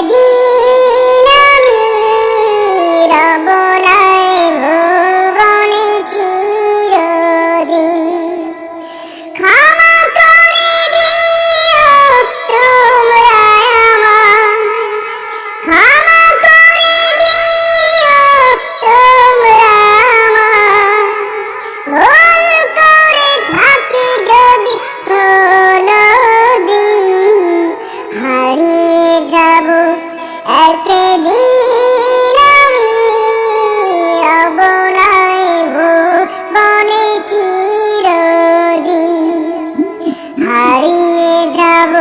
একদিন আমি রব নাই ভুবনে চিরদিন। ক্ষমা করে দিও তোমরা আমায়, ক্ষমা করে দিও তোমরা আমায়। ভুল করে থাকি যদি কোনোদিন, হারিয়ে যাব একদিন আমি রব নাই ভুবনে চিরদিন। হারিয়ে যাব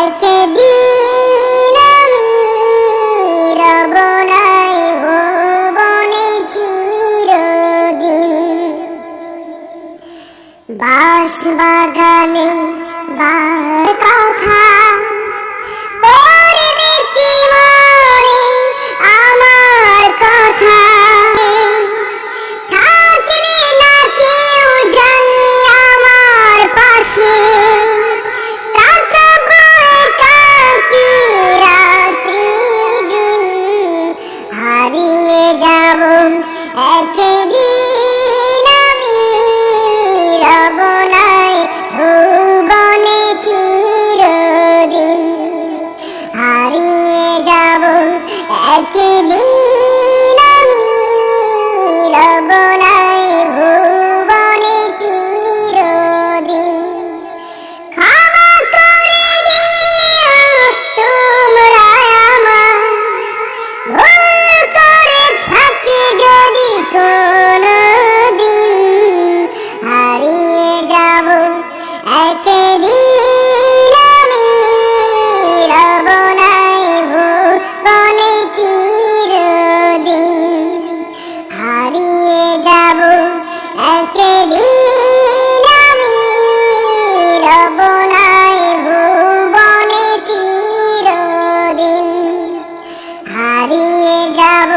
একদিন আমি রব নাই ভুবনে চিরদিন। বাঁশ বাগানে বার কথা পড়বে কি মনে আমার কথা। থাকবে না কেউ জানি আমার পাশে, কাটাবো একাকী রাত্রি দিন। হারিয়ে যাব একদিন আমি রব নাই ভুবনে চিরদিন। হারিয়ে যাব একদিন আমি রব নাই ভুবনে চিরদিন। ক্ষমা করে দিও তোমরা আমায়, ভুল করে থাকি যদি কোনোদিন, হারিয়ে যাব একদিন আমি রব নাই ভুবনে চিরদিন। হারিয়ে যাব একদিন আমি রব নাই ভুবনে চিরদিন। হারিয়ে যাব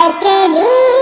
একদিন।